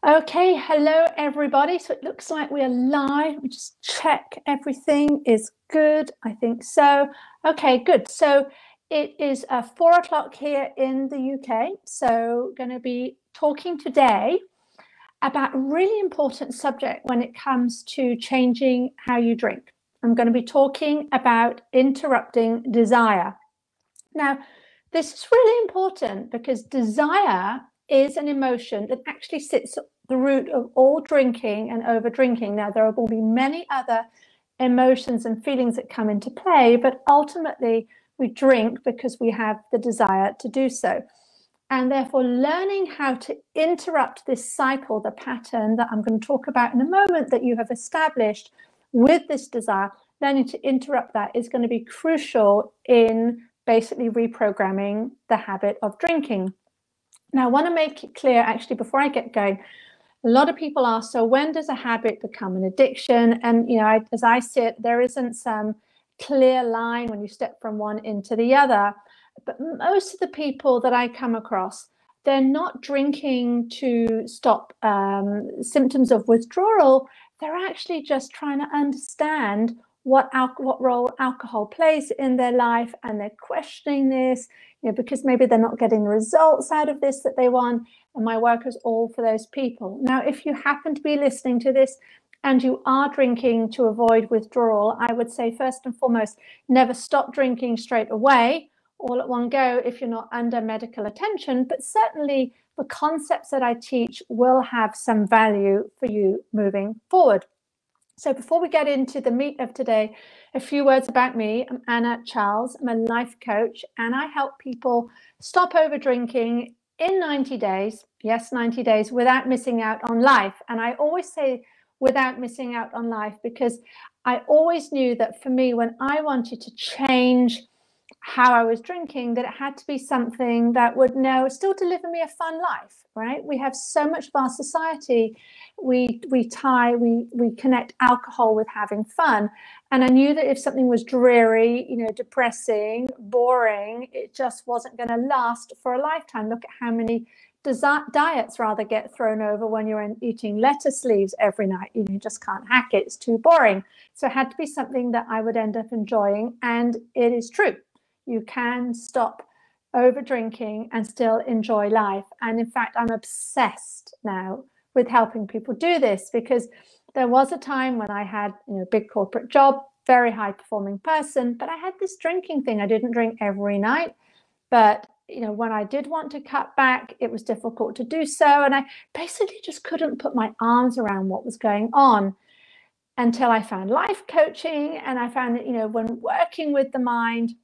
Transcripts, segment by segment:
Okay, hello everybody. So it looks like we are live. Let me just check everything is good. I think so. Okay, good. So it is 4 o'clock here in the UK. So going to be talking today about a really important subject when it comes to changing how you drink. I'm going to be talking about interrupting desire. Now, this is really important because desire is an emotion that actually sits at the root of all drinking and over drinking. Now, there will be many other emotions and feelings that come into play, but ultimately we drink because we have the desire to do so. And therefore, learning how to interrupt this cycle, the pattern that I'm going to talk about in a moment that you have established with this desire, learning to interrupt that is going to be crucial in basically reprogramming the habit of drinking. Now, I want to make it clear, actually, before I get going, a lot of people ask, so when does a habit become an addiction? And, as I see it, there isn't some clear line when you step from one into the other. But most of the people that I come across, they're not drinking to stop symptoms of withdrawal. They're actually just trying to understand what role alcohol plays in their life, and they're questioning this, because maybe they're not getting the results out of this that they want. And my work is all for those people. Now, if you happen to be listening to this and you are drinking to avoid withdrawal, I would say first and foremost, never stop drinking straight away, all at one go, if you're not under medical attention. But certainly the concepts that I teach will have some value for you moving forward. So before we get into the meat of today, a few words about me. I'm Anna Charles. I'm a life coach, and I help people stop over drinking in 90 days. Yes, 90 days without missing out on life. And I always say without missing out on life because I always knew that for me, when I wanted to change how I was drinking, that it had to be something that would still deliver me a fun life, right? We have so much of our society, we connect alcohol with having fun. And I knew that if something was dreary, depressing, boring, it just wasn't going to last for a lifetime. Look at how many diets rather get thrown over when you're eating lettuce leaves every night. You just can't hack it. It's too boring. So it had to be something that I would end up enjoying. And it is true. You can stop over drinking and still enjoy life. And in fact, I'm obsessed now with helping people do this, because there was a time when I had a big corporate job, very high performing person, but I had this drinking thing. I didn't drink every night, but when I did want to cut back, it was difficult to do so. And I basically just couldn't put my arms around what was going on until I found life coaching. And I found that, when working with the mind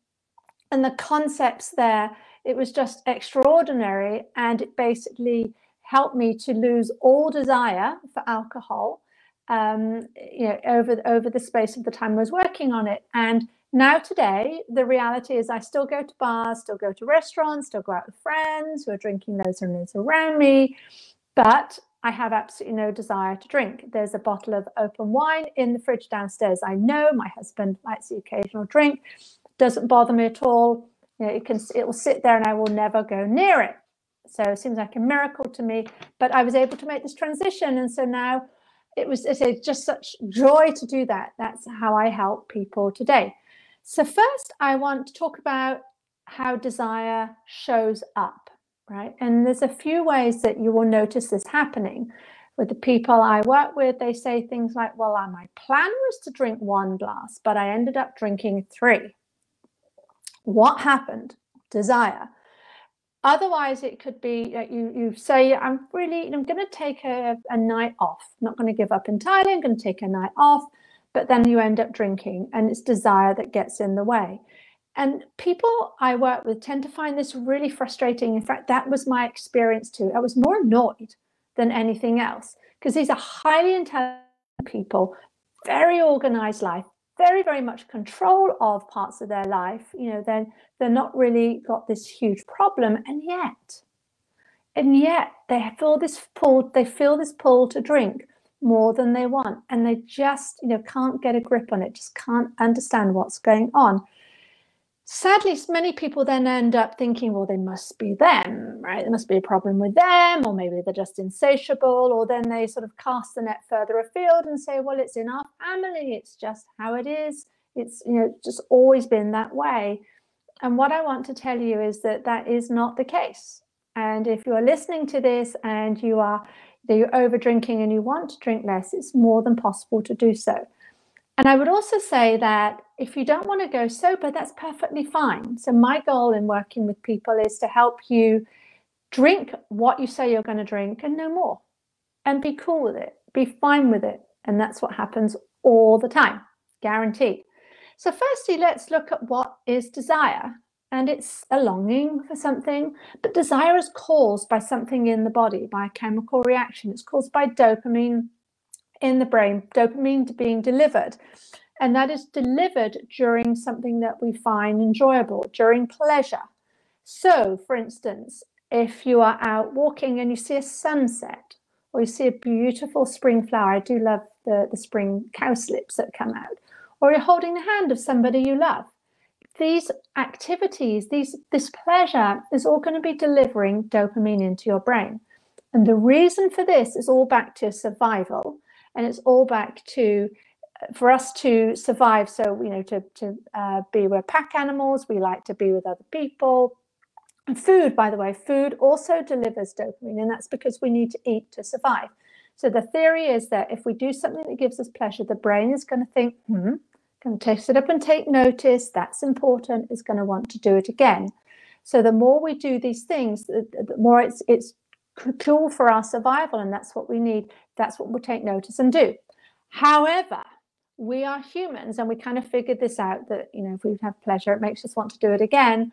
and the concepts there, it was just extraordinary. And it basically helped me to lose all desire for alcohol, over the space of the time I was working on it. And now today, the reality is I still go to bars, still go to restaurants, still go out with friends who are drinking loads and loads around me, but I have absolutely no desire to drink. There's a bottle of open wine in the fridge downstairs. I know my husband likes the occasional drink. Doesn't bother me at all. It will sit there and I will never go near it. So it seems like a miracle to me, but I was able to make this transition. And so now it's just such joy to do that. That's how I help people today. So first, I want to talk about how desire shows up, right? And there's a few ways that you will notice this happening. With the people I work with, they say things like, well, my plan was to drink 1 glass, but I ended up drinking 3. What happened? Desire. Otherwise, it could be that you say, I'm going to take a night off. I'm not going to give up entirely. I'm going to take a night off. But then you end up drinking, and it's desire that gets in the way. And people I work with tend to find this really frustrating. In fact, that was my experience too. I was more annoyed than anything else, because these are highly intelligent people, very organized life, very, very much control of parts of their life. They're not really got this huge problem, and yet they feel this pull to drink more than they want, and they just can't get a grip on it, just can't understand what's going on. Sadly, many people then end up thinking, well, they must be them, right? There must be a problem with them, or maybe they're just insatiable, or then they sort of cast the net further afield and say, well, it's in our family, it's just how it is, it's, you know, just always been that way. And what I want to tell you is that that is not the case. And if you are listening to this and you're over drinking and you want to drink less, it's more than possible to do so. And I would also say that if you don't want to go sober, that's perfectly fine. So my goal in working with people is to help you drink what you say you're going to drink and no more, and be cool with it, be fine with it. And that's what happens all the time, guaranteed. So firstly, let's look at what is desire. And it's a longing for something, but desire is caused by something in the body, by a chemical reaction. It's caused by dopamine in the brain, dopamine being delivered. And that is delivered during something that we find enjoyable, during pleasure. So, for instance, if you are out walking and you see a sunset, or you see a beautiful spring flower, I do love the spring cowslips that come out, or you're holding the hand of somebody you love. These activities, this pleasure is all going to be delivering dopamine into your brain. And the reason for this is all back to survival. And it's all back to, for us to survive. So, you know, to be, we're pack animals. We like to be with other people. And food, by the way, food also delivers dopamine. And that's because we need to eat to survive. So the theory is that if we do something that gives us pleasure, the brain is going to think, going to taste it up and take notice. That's important. It's going to want to do it again. So the more we do these things, the more it's cool for our survival, and that's what we need. That's what we'll take notice and do. However, we are humans, and we kind of figured this out, that, you know, if we have pleasure, it makes us want to do it again.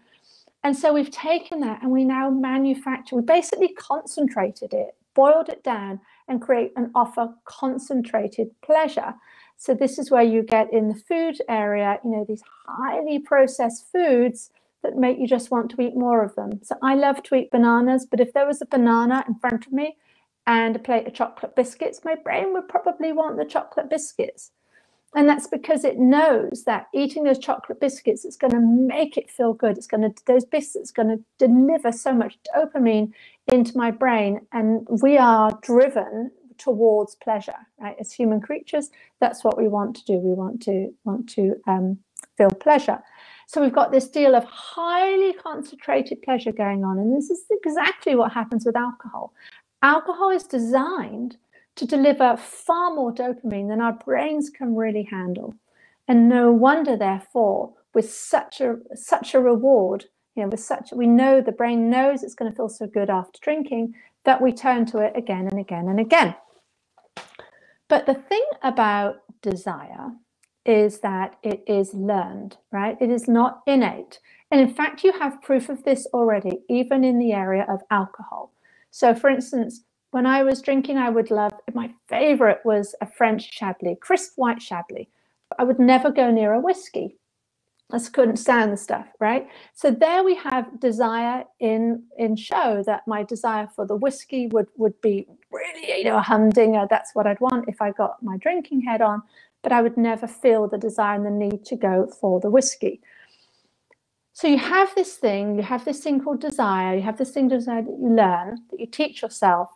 And so we've taken that and we now manufacture, we basically concentrated it, boiled it down, and create and offer concentrated pleasure. So this is where you get in the food area, you know, these highly processed foods that make you just want to eat more of them. So I love to eat bananas, but if there was a banana in front of me and a plate of chocolate biscuits, my brain would probably want the chocolate biscuits. And that's because it knows that eating those chocolate biscuits is going to make it feel good. It's going to, those biscuits are going to deliver so much dopamine into my brain. And we are driven towards pleasure, right? As human creatures, that's what we want to do. We want to feel pleasure. So we've got this deal of highly concentrated pleasure going on. And this is exactly what happens with alcohol. Alcohol is designed to deliver far more dopamine than our brains can really handle. And no wonder, therefore, with such a reward, you know, we know the brain knows it's going to feel so good after drinking, that we turn to it again and again and again. But the thing about desire is that it is learned, right? It is not innate. And in fact, you have proof of this already, even in the area of alcohol. So for instance, when I was drinking, I would love, my favorite was a French Chablis, crisp white Chablis. I would never go near a whiskey. I just couldn't stand the stuff, right? So there we have desire in show, that my desire for the whiskey would be really, you know, a humdinger. That's what I'd want if I got my drinking head on, but I would never feel the desire and the need to go for the whiskey. So you have this thing called desire, you have this thing desire that you learn, that you teach yourself.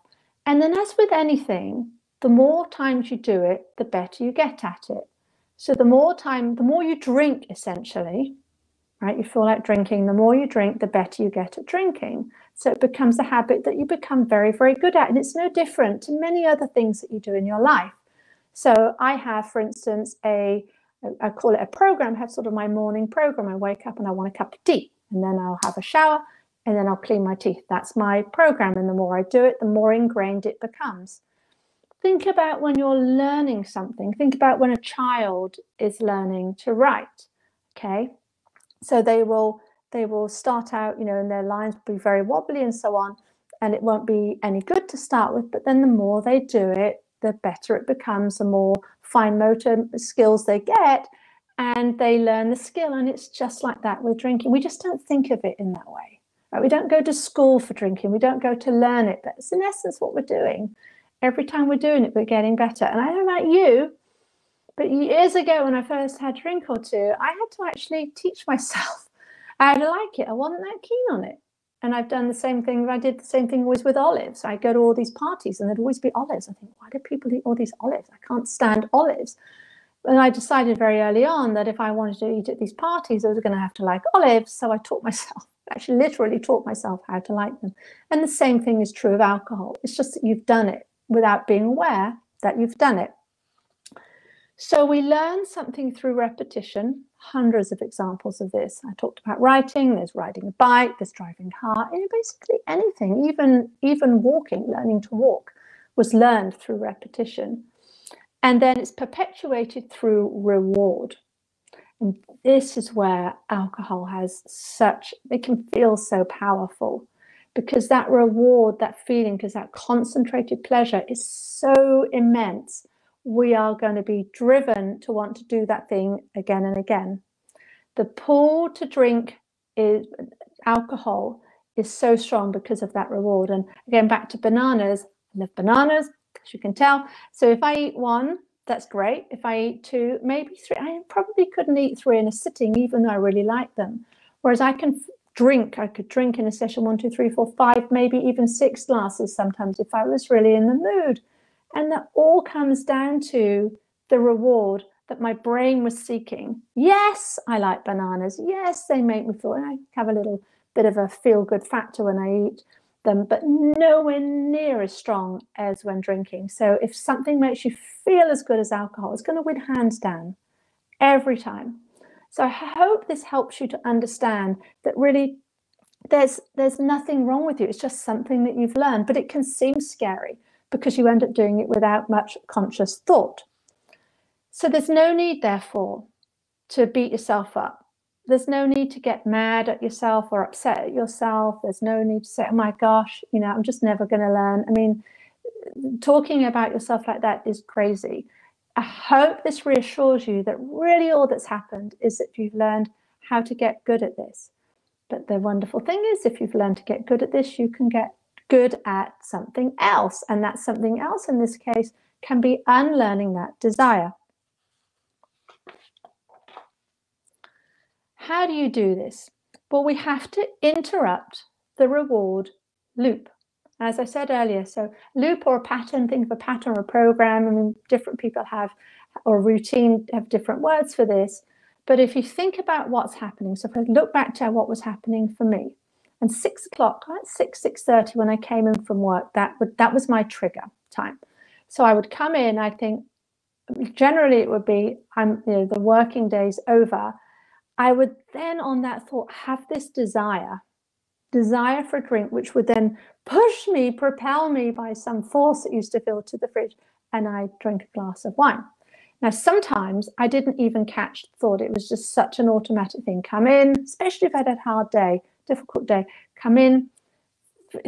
And then, as with anything, the more times you do it, the better you get at it. So the more you drink, essentially, right? You feel like drinking, the more you drink, the better you get at drinking. So it becomes a habit that you become very, very good at. And it's no different to many other things that you do in your life. So I have, for instance, I call it a program. I have sort of my morning program. I wake up and I want a cup of tea, and then I'll have a shower, and then I'll clean my teeth. That's my program. And the more I do it, the more ingrained it becomes. Think about when you're learning something. Think about when a child is learning to write, okay? So they will start out, you know, and their lines will be very wobbly and so on, and it won't be any good to start with. But then the more they do it, the better it becomes, the more fine motor skills they get, and they learn the skill. And it's just like that with drinking. We just don't think of it in that way, right? We don't go to school for drinking. We don't go to learn it. But it's in essence what we're doing. Every time we're doing it, we're getting better. And I don't know about you, but years ago when I first had a drink or two, I had to actually teach myself I like it. I wasn't that keen on it. And I've done the same thing. I did the same thing always with olives. I go to all these parties and there'd always be olives. I think, why do people eat all these olives? I can't stand olives. And I decided very early on that if I wanted to eat at these parties, I was going to have to like olives. So I taught myself, actually literally taught myself how to like them. And the same thing is true of alcohol. It's just that you've done it without being aware that you've done it. So we learn something through repetition, hundreds of examples of this. I talked about writing, there's riding a bike, there's driving a car, basically anything, even walking, learning to walk was learned through repetition. And then it's perpetuated through reward. And this is where alcohol has it can feel so powerful, because that reward, that feeling, because that concentrated pleasure is so immense. We are going to be driven to want to do that thing again and again. The pull to drink alcohol is so strong because of that reward. And again, back to bananas. I love bananas, as you can tell. So if I eat one, that's great. If I eat two, maybe three, I probably couldn't eat three in a sitting, even though I really like them. Whereas I could drink in a session 1, 2, 3, 4, 5, maybe even 6 glasses sometimes if I was really in the mood. And that all comes down to the reward that my brain was seeking. Yes, I like bananas. Yes, they make me feel, I have a little bit of a feel-good factor when I eat them, but nowhere near as strong as when drinking. So if something makes you feel as good as alcohol, it's going to win hands down every time. So I hope this helps you to understand that really there's nothing wrong with you. It's just something that you've learned, but it can seem scary because you end up doing it without much conscious thought. So there's no need, therefore, to beat yourself up. There's no need to get mad at yourself or upset at yourself. There's no need to say, oh my gosh, I'm just never going to learn. I mean, talking about yourself like that is crazy. I hope this reassures you that really all that's happened is that you've learned how to get good at this. But the wonderful thing is, if you've learned to get good at this, you can get good at something else. And that something else in this case can be unlearning that desire. How do you do this? Well, we have to interrupt the reward loop. As I said earlier, so loop or a pattern, think of a pattern or a program. I mean, different people have, or routine, have different words for this. But if you think about what's happening, so if I look back to what was happening for me, and 6 o'clock, 6:30 when I came in from work, that was my trigger time. So I would come in, I think, generally it would be, the working day's over. I would then on that thought have this desire for a drink, which would then push me, propel me by some force that used to fill to the fridge, and I'd drink a glass of wine. Now, sometimes I didn't even catch the thought. It was just such an automatic thing. Come in, especially if I had a hard day, difficult day, come in,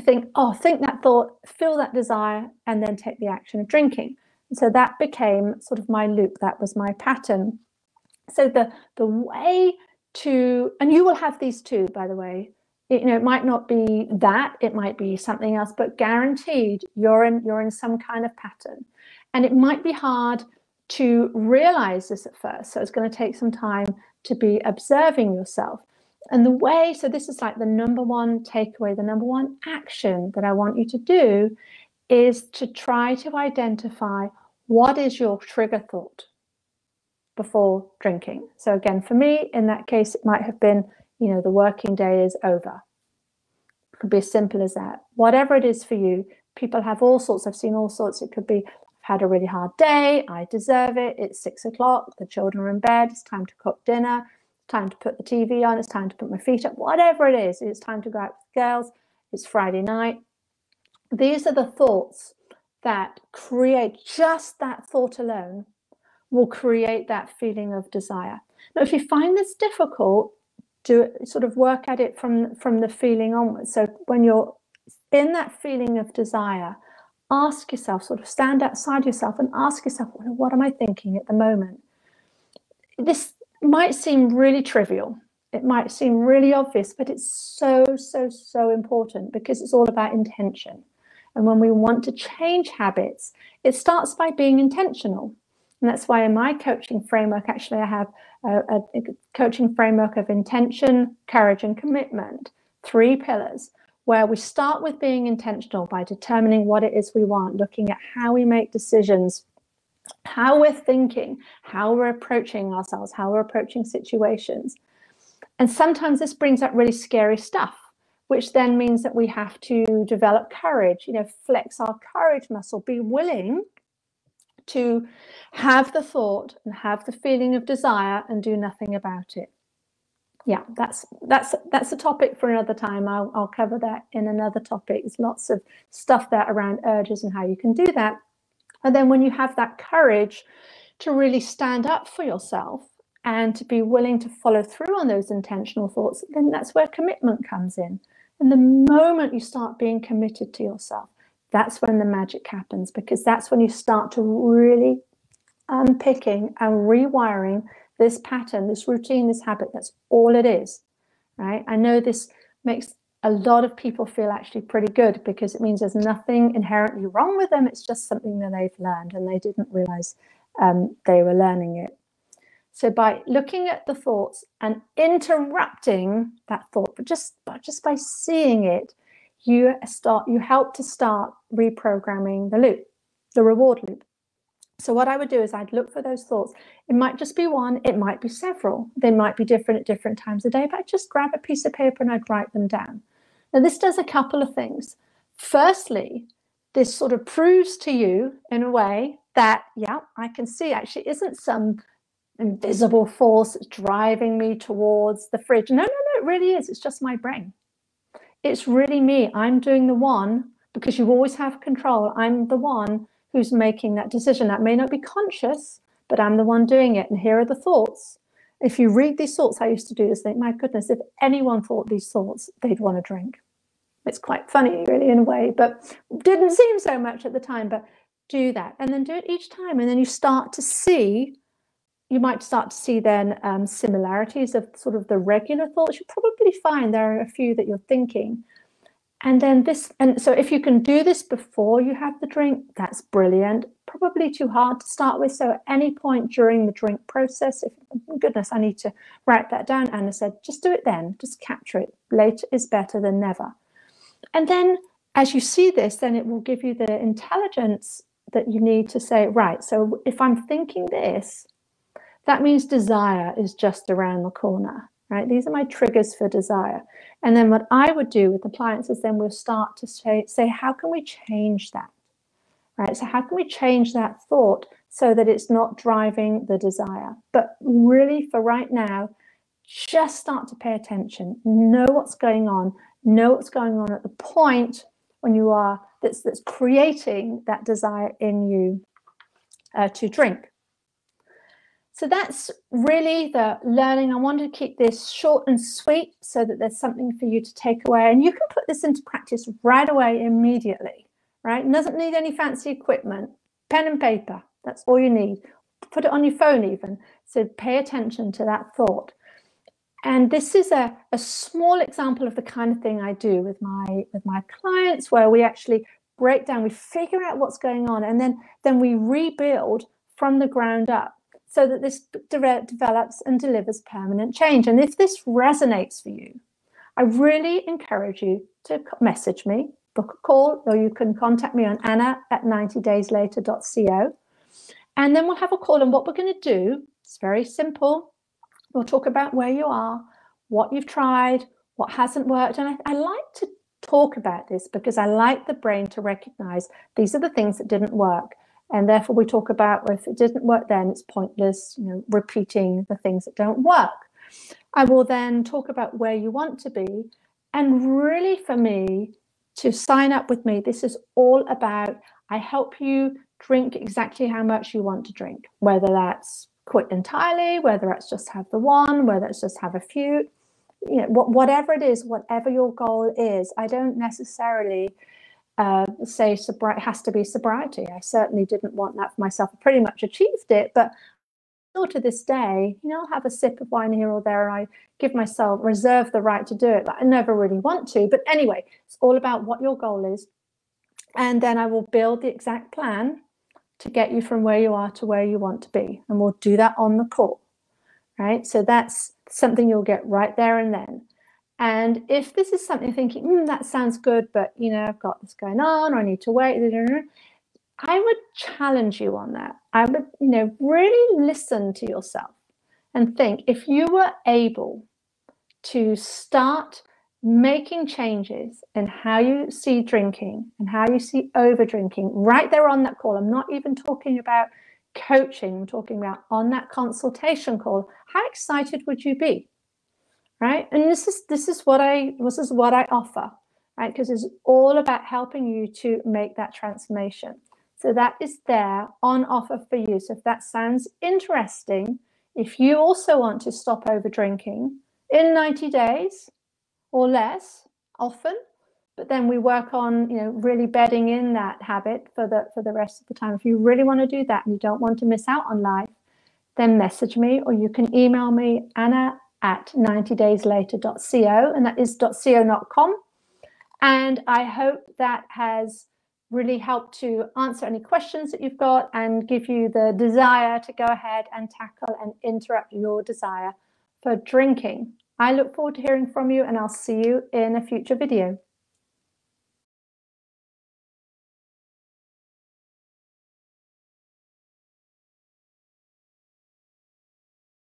think that thought, feel that desire, and then take the action of drinking. And so that became sort of my loop. That was my pattern. So the way to, and you will have these too, by the way, it might not be that, it might be something else, but guaranteed you're in some kind of pattern. And it might be hard to realize this at first. So it's going to take some time to be observing yourself. And the way, so this is like the number one takeaway, the number one action that I want you to do is to try to identify what is your trigger thought before drinking. So again, for me, in that case, it might have been, the working day is over. It could be as simple as that. Whatever it is for you, people have all sorts. I've seen all sorts. It could be, I've had a really hard day. I deserve it. It's 6 o'clock. The children are in bed. It's time to cook dinner. It's time to put the TV on. It's time to put my feet up. Whatever it is, it's time to go out with the girls. It's Friday night. These are the thoughts that create, just that thought alone will create that feeling of desire. Now, if you find this difficult, do sort of work at it from the feeling onwards. So when you're in that feeling of desire, ask yourself, sort of stand outside yourself and ask yourself, what am I thinking at the moment? This might seem really trivial. It might seem really obvious, but it's so, so, so important because it's all about intention. And when we want to change habits, it starts by being intentional. And that's why in my coaching framework, actually, I have a coaching framework of intention, courage, and commitment, 3 pillars, where we start with being intentional by determining what it is we want, looking at how we make decisions, how we're thinking, how we're approaching ourselves, how we're approaching situations. And sometimes this brings up really scary stuff, which then means that we have to develop courage, flex our courage muscle, be willing to have the thought and have the feeling of desire and do nothing about it. Yeah, that's a topic for another time. I'll cover that in another topic. There's lots of stuff there around urges and how you can do that. And then when you have that courage to really stand up for yourself and to be willing to follow through on those intentional thoughts, then that's where commitment comes in. And the moment you start being committed to yourself, that's when the magic happens, because that's when you start to really unpicking and rewiring this pattern, this routine, this habit. That's all it is, right? I know this makes a lot of people feel actually pretty good, because it means there's nothing inherently wrong with them. It's just something that they've learned and they didn't realize they were learning it. So by looking at the thoughts and interrupting that thought, but just by seeing it, you help to start reprogramming the loop, the reward loop. So what I would do is I'd look for those thoughts. It might just be one, it might be several. They might be different at different times of day, but I'd just grab a piece of paper and I'd write them down. Now this does a couple of things. Firstly, this sort of proves to you in a way that, yeah, I can see actually isn't some invisible force driving me towards the fridge. No, it really is. It's just my brain. It's really me. I'm doing the one, because you always have control. I'm the one who's making that decision. That may not be conscious, but I'm the one doing it. And here are the thoughts. If you read these thoughts, I used to do this, think, my goodness, if anyone thought these thoughts, they'd want to drink. It's quite funny, really, in a way, but didn't seem so much at the time. But do that, and then do it each time. And then you might start to see then similarities of sort of the regular thoughts. You probably find there are a few that you're thinking. And then so if you can do this before you have the drink, that's brilliant. Probably too hard to start with. So at any point during the drink process, if, goodness, I need to write that down. Anna said, just do it then, just capture it. Later is better than never. And then as you see this, then it will give you the intelligence that you need to say, right, so if I'm thinking this, that means desire is just around the corner, right? These are my triggers for desire. And then what I would do with the clients is then we'll start to say, how can we change that, right? So how can we change that thought so that it's not driving the desire? But really for right now, just start to pay attention, know what's going on at the point when you are, that's creating that desire in you to drink. So that's really the learning. I wanted to keep this short and sweet so that there's something for you to take away. And you can put this into practice right away, immediately, right? It doesn't need any fancy equipment. Pen and paper, that's all you need. Put it on your phone even. So pay attention to that thought. And this is a small example of the kind of thing I do with my clients, where we actually break down, we figure out what's going on, and then we rebuild from the ground up, so that this develops and delivers permanent change. And if this resonates for you, I really encourage you to message me, book a call, or you can contact me on anna@90dayslater.co. And then we'll have a call. And what we're going to do, it's very simple. We'll talk about where you are, what you've tried, what hasn't worked. And I like to talk about this because I like the brain to recognize these are the things that didn't work. And therefore, we talk about, well, if it didn't work then, it's pointless, repeating the things that don't work. I will then talk about where you want to be. And really, for me, to sign up with me, this is all about, I help you drink exactly how much you want to drink, whether that's quit entirely, whether it's just have the one, whether it's just have a few, whatever it is, whatever your goal is. I don't necessarily say it has to be sobriety. I certainly didn't want that for myself. I pretty much achieved it, but still to this day, I'll have a sip of wine here or there, and I reserve the right to do it, but I never really want to. But anyway, it's all about what your goal is. And then I will build the exact plan to get you from where you are to where you want to be. And we'll do that on the call, right? So that's something you'll get right there and then. And if this is something you're thinking, that sounds good, but I've got this going on, or I need to wait, I would challenge you on that. I would, really listen to yourself and think, if you were able to start making changes in how you see drinking and how you see over drinking right there on that call. I'm not even talking about coaching. I'm talking about on that consultation call. How excited would you be? Right? And this is what I offer, right? Because it's all about helping you to make that transformation. So that is there on offer for you. So if that sounds interesting, if you also want to stop over drinking in 90 days or less often, but then we work on really bedding in that habit for the rest of the time. If you really want to do that and you don't want to miss out on life, then message me, or you can email me, anna@90dayslater.co, and that is .co, not com. And I hope that has really helped to answer any questions that you've got and give you the desire to go ahead and tackle and interrupt your desire for drinking. I look forward to hearing from you, and I'll see you in a future video.